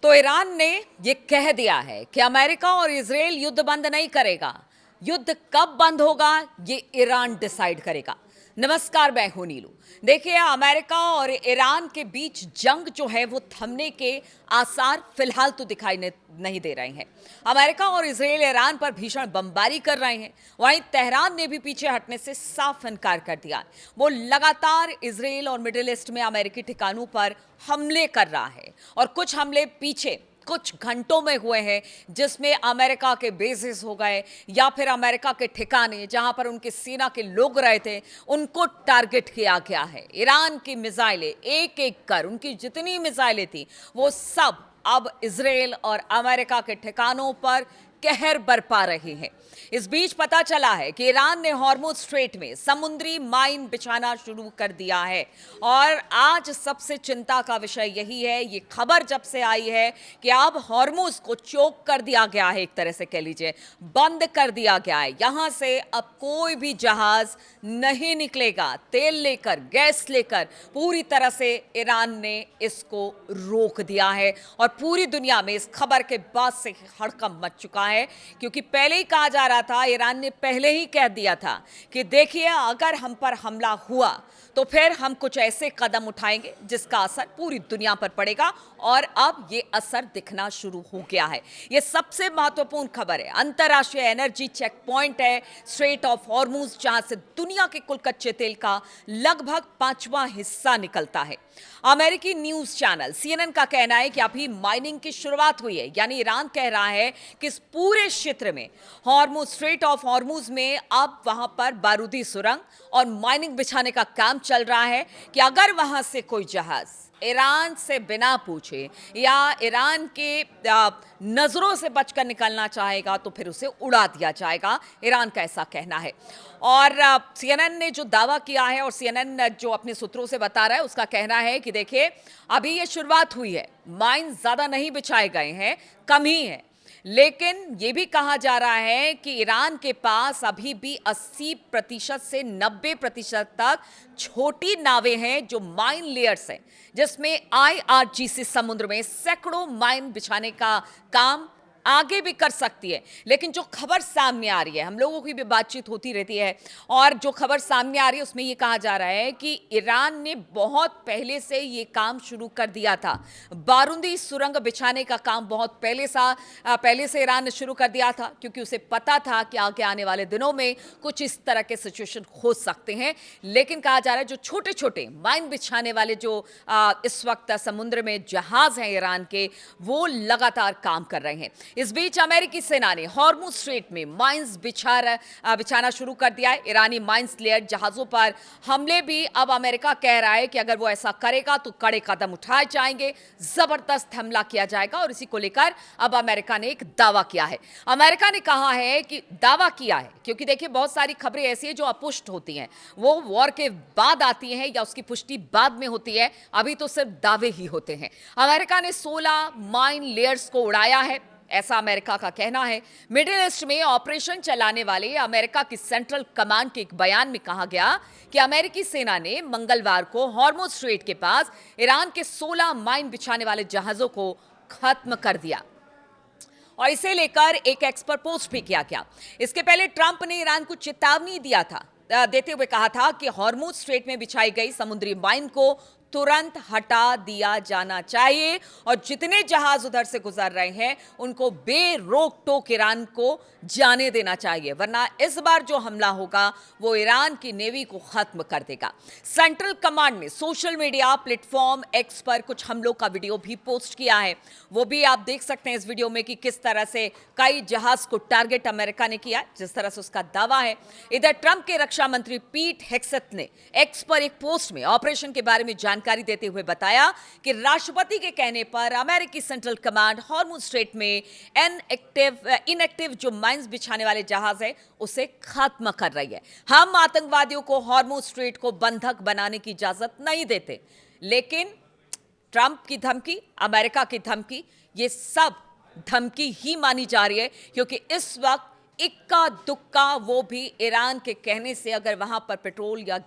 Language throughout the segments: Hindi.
तो ईरान ने ये कह दिया है कि अमेरिका और इजराइल युद्ध बंद नहीं करेगा। युद्ध कब बंद होगा ये ईरान डिसाइड करेगा। नमस्कार, मैं हूं नीलू। देखिए, अमेरिका और ईरान के बीच जंग जो है वो थमने के आसार फिलहाल तो दिखाई नहीं दे रहे हैं। अमेरिका और इजराइल ईरान पर भीषण बमबारी कर रहे हैं। वहीं तेहरान ने भी पीछे हटने से साफ इनकार कर दिया। वो लगातार इजराइल और मिडिल ईस्ट में अमेरिकी ठिकानों पर हमले कर रहा है और कुछ हमले पीछे कुछ घंटों में हुए हैं, जिसमें अमेरिका के बेसेस हो गए या फिर अमेरिका के ठिकाने जहां पर उनके सेना के लोग रहे थे उनको टारगेट किया गया है। ईरान की मिसाइलें एक एक कर उनकी जितनी मिसाइलें थी वो सब अब इजराइल और अमेरिका के ठिकानों पर कहर बरपा रही हैं। इस बीच पता चला है कि ईरान ने हॉर्मुज स्ट्रेट में समुद्री माइन बिछाना शुरू कर दिया है और आज सबसे चिंता का विषय यही है। ये खबर जब से आई है कि अब हॉर्मुज को चोक कर दिया गया है, एक तरह से कह लीजिए बंद कर दिया गया है। यहां से अब कोई भी जहाज नहीं निकलेगा तेल लेकर, गैस लेकर। पूरी तरह से ईरान ने इसको रोक दिया है और पूरी दुनिया में इस खबर के बाद से हड़कंप मच चुका है, क्योंकि पहले ही कहा जा रहा था, ईरान ने पहले ही कह दिया था कि देखिए, अगर हम पर हमला हुआ तो फिर हम कुछ ऐसे कदम उठाएंगे जिसका असर पूरी दुनिया पर पड़ेगा। और अब ये असर दिखना शुरू हो गया है। ये सबसे महत्वपूर्ण खबर है। अंतर्राष्ट्रीय एनर्जी चेक पॉइंट है स्ट्रेट ऑफ हॉर्मुज, जहां से दुनिया के कुल कच्चे तेल का लगभग 5वां हिस्सा निकलता है। अमेरिकी न्यूज चैनल CNN का कहना है कि अभी माइनिंग की शुरुआत हुई है। यानी ईरान कह रहा है कि इस पूरे क्षेत्र में हॉर्मुज, स्ट्रेट ऑफ हॉर्मुज में अब वहां पर बारूदी सुरंग और माइनिंग बिछाने का काम चल रहा है कि अगर वहां से कोई जहाज ईरान से बिना पूछे या ईरान के नजरों से बचकर निकलना चाहेगा तो फिर उसे उड़ा दिया जाएगा। ईरान का ऐसा कहना है। और CNN ने जो दावा किया है और CNN जो अपने सूत्रों से बता रहा है उसका कहना है कि देखिए, अभी ये शुरुआत हुई है, माइन ज्यादा नहीं बिछाए गए हैं, कम ही है। लेकिन यह भी कहा जा रहा है कि ईरान के पास अभी भी 80% से 90% तक छोटी नावें हैं जो माइन लेयर्स हैं, जिसमें IRGC समुद्र में सैकड़ों माइन बिछाने का काम आगे भी कर सकती है। लेकिन जो खबर सामने आ रही है, हम लोगों की भी बातचीत होती रहती है, और जो खबर सामने आ रही है उसमें यह कहा जा रहा है कि ईरान ने बहुत पहले से ये काम शुरू कर दिया था। बारूदी सुरंग बिछाने का काम बहुत पहले से ईरान ने शुरू कर दिया था, क्योंकि उसे पता था कि आगे आने वाले दिनों में कुछ इस तरह के सिचुएशन हो सकते हैं। लेकिन कहा जा रहा है जो छोटे छोटे माइन बिछाने वाले जो इस वक्त समुद्र में जहाज हैं ईरान के, वो लगातार काम कर रहे हैं। इस बीच अमेरिकी सेना ने हॉर्मुज स्ट्रेट में माइंस बिछाना शुरू कर दिया है। ईरानी माइंस लेयर जहाजों पर हमले भी अब अमेरिका कह रहा है कि अगर वो ऐसा करेगा तो कड़े कदम उठाए जाएंगे, जबरदस्त हमला किया जाएगा। और इसी को लेकर अब अमेरिका ने एक दावा किया है। अमेरिका ने कहा है कि दावा किया है, क्योंकि देखिए बहुत सारी खबरें ऐसी हैं जो अपुष्ट होती हैं, वो वॉर के बाद आती हैं या उसकी पुष्टि बाद में होती है, अभी तो सिर्फ दावे ही होते हैं। अमेरिका ने 16 माइन लेयर्स को उड़ाया है, ऐसा अमेरिका का कहना है। मिडिल ईस्ट में ऑपरेशन चलाने वाले अमेरिका की सेंट्रल कमांड के एक बयान में कहा गया कि अमेरिकी सेना ने मंगलवार को हॉर्मुज स्ट्रेट के पास ईरान के 16 माइन बिछाने वाले जहाजों को खत्म कर दिया और इसे लेकर एक एक्सपर्ट पोस्ट भी किया गया। इसके पहले ट्रंप ने ईरान को चेतावनी देते हुए कहा था कि हॉर्मुज स्ट्रेट में बिछाई गई समुद्री माइन को तुरंत हटा दिया जाना चाहिए और जितने जहाज उधर से गुजर रहे हैं उनको बेरोक टोक ईरान को जाने देना चाहिए, वरना इस बार जो हमला होगा वो ईरान की नेवी को खत्म कर देगा। सेंट्रल कमांड ने सोशल मीडिया प्लेटफॉर्म एक्स पर कुछ हमलों का वीडियो भी पोस्ट किया है। वो भी आप देख सकते हैं इस वीडियो में कि किस तरह से कई जहाज को टारगेट अमेरिका ने किया, जिस तरह से उसका दावा है। इधर ट्रंप के रक्षा मंत्री पीट हेग्सेथ ने एक्स पर एक पोस्ट में ऑपरेशन के बारे में जानकारी देते हुए बताया कि राष्ट्रपति के कहने पर अमेरिकी सेंट्रल कमांड हॉर्मुज स्ट्रेट में इनएक्टिव जो माइंस बिछाने वाले जहाज है उसे खत्म कर रही है। हम आतंकवादियों को हॉर्मुज स्ट्रेट को बंधक बनाने की इजाजत नहीं देते। लेकिन ट्रंप की धमकी, अमेरिका की धमकी, ये सब धमकी ही मानी जा रही है, क्योंकि इस वक्त इक्का दुक्का वो भी ईरान के कहने से अगर वहां पर पेट्रोल या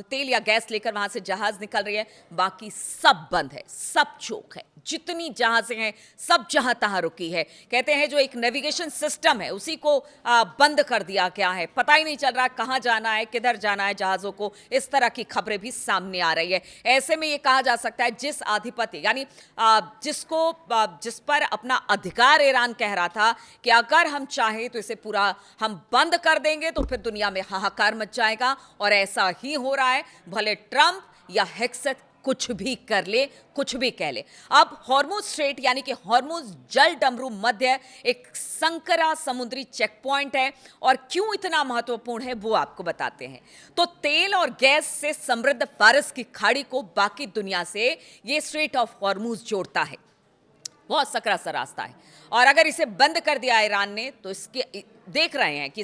तेल या गैस लेकर वहां से जहाज निकल रही है, बाकी सब बंद है, सब चोक है। जितनी जहाजें हैं सब जहां तहां रुकी है। कहते हैं जो एक नेविगेशन सिस्टम है उसी को बंद कर दिया गया है, पता ही नहीं चल रहा कहां जाना है, किधर जाना है जहाजों को। इस तरह की खबरें भी सामने आ रही है। ऐसे में यह कहा जा सकता है जिस आधिपत्य यानी जिस पर अपना अधिकार ईरान कह रहा था कि अगर हम चाहें तो इसे पूरा हम बंद कर देंगे तो फिर दुनिया में हाहाकार मच जाएगा, और ऐसा ही हो रहा है। भले ट्रंप या हेक्सेथ कुछ भी कर ले, कुछ भी कह ले। अब हॉर्मुज स्ट्रेट यानी कि हॉर्मुज जल डमरू मध्य एक संकरा समुद्री चेक पॉइंट है, और क्यों इतना महत्वपूर्ण है वो आपको बताते हैं। तो तेल और गैस से समृद्ध फारस की खाड़ी को बाकी दुनिया से ये स्ट्रेट ऑफ हॉर्मुज जोड़ता है। बहुत सकरा सा रास्ता है, और अगर इसे बंद कर दिया ईरान ने तो इसके देख रहे हैं कि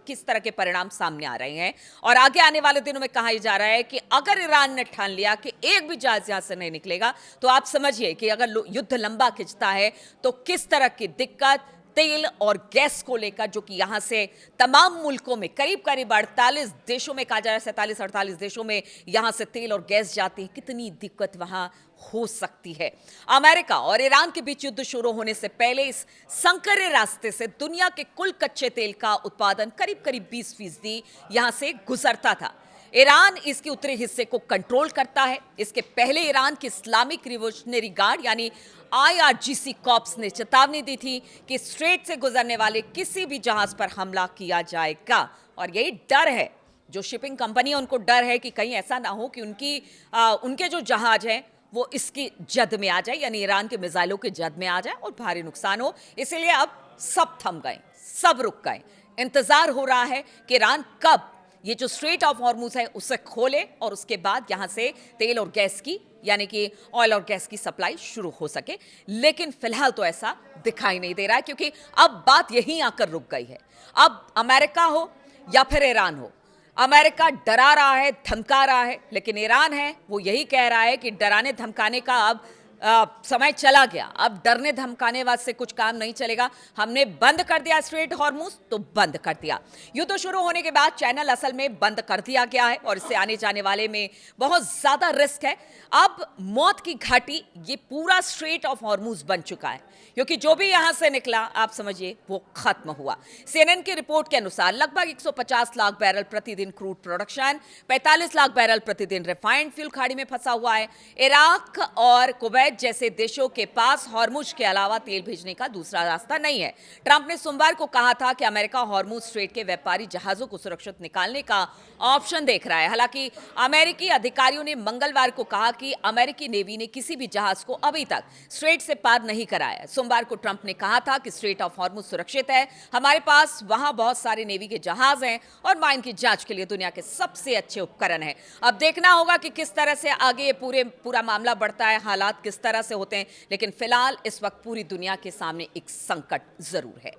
किस तरह के परिणाम सामने आ रहे हैं। और आगे आने वाले दिनों में कहा जा रहा है कि अगर ईरान ने ठान लिया कि एक भी जहाज यहां से नहीं निकलेगा, तो आप समझिए कि अगर युद्ध लंबा खिंचता है तो किस तरह की दिक्कत तेल और गैस को लेकर, जो कि यहां से तमाम मुल्कों में करीब करीब 48 देशों में, कहा जा रहा है 47-48 देशों में यहां से तेल और गैस जाती है, कितनी दिक्कत वहां हो सकती है। अमेरिका और ईरान के बीच युद्ध शुरू होने से पहले इस संकरे रास्ते से दुनिया के कुल कच्चे तेल का उत्पादन करीब करीब 20% यहां से गुजरता था। ईरान इसके उत्तरी हिस्से को कंट्रोल करता है। इसके पहले ईरान की इस्लामिक रिवोल्यूशनरी गार्ड यानी IRGC कॉर्प्स ने चेतावनी दी थी कि स्ट्रेट से गुजरने वाले किसी भी जहाज पर हमला किया जाएगा, और यही डर है जो शिपिंग कंपनी है, उनको डर है कि कहीं ऐसा ना हो कि उनके जो जहाज हैं वो इसकी जद में आ जाए, यानी ईरान के मिसाइलों के जद में आ जाए और भारी नुकसान हो। इसीलिए अब सब थम गए, सब रुक गए। इंतजार हो रहा है कि ईरान कब ये जो स्ट्रेट ऑफ हॉर्मुज है उसे खोले और उसके बाद यहां से तेल और गैस की यानी कि ऑयल और गैस की सप्लाई शुरू हो सके। लेकिन फिलहाल तो ऐसा दिखाई नहीं दे रहा है, क्योंकि अब बात यहीं आकर रुक गई है। अब अमेरिका हो या फिर ईरान हो, अमेरिका डरा रहा है, धमका रहा है, लेकिन ईरान है वो यही कह रहा है कि डराने धमकाने का अब समय चला गया। अब डरने धमकाने वाले से कुछ काम नहीं चलेगा। हमने बंद कर दिया स्ट्रेट हॉर्मुज तो बंद कर दिया। युद्ध शुरू होने के बाद चैनल असल में बंद कर दिया गया है, और इससे आने जाने वाले में बहुत ज्यादा रिस्क है। अब मौत की घाटी ये पूरा स्ट्रेट ऑफ हॉर्मुज बन चुका है, क्योंकि जो भी यहां से निकला आप समझिए वो खत्म हुआ। CNN की रिपोर्ट के अनुसार लगभग 150 लाख बैरल प्रतिदिन क्रूड प्रोडक्शन, 45 लाख बैरल प्रतिदिन रिफाइंड फ्यूल खाड़ी में फंसा हुआ है। इराक और कुवैत जैसे देशों के पास हॉर्मुज के अलावा तेल भेजने का दूसरा रास्ता नहीं है। ट्रंप ने सोमवार को कहा था कि अमेरिका हॉर्मुज स्ट्रेट के व्यापारी जहाजों को सुरक्षित निकालने का ऑप्शन देख रहा है। हालांकि अमेरिकी अधिकारियों ने मंगलवार को कहा कि अमेरिकी नेवी ने किसी भी जहाज को अभी तक स्ट्रेट से पार नहीं कराया। सोमवार को ट्रंप ने कहा था कि स्ट्रेट ऑफ हॉर्मुज सुरक्षित है, हमारे पास वहां बहुत सारे नेवी के जहाज हैं और माइन की जांच के लिए दुनिया के सबसे अच्छे उपकरण हैं। अब देखना होगा कि किस तरह से आगे पूरा मामला बढ़ता है, हालात किस तरह से होते हैं। लेकिन फिलहाल इस वक्त पूरी दुनिया के सामने एक संकट जरूर है।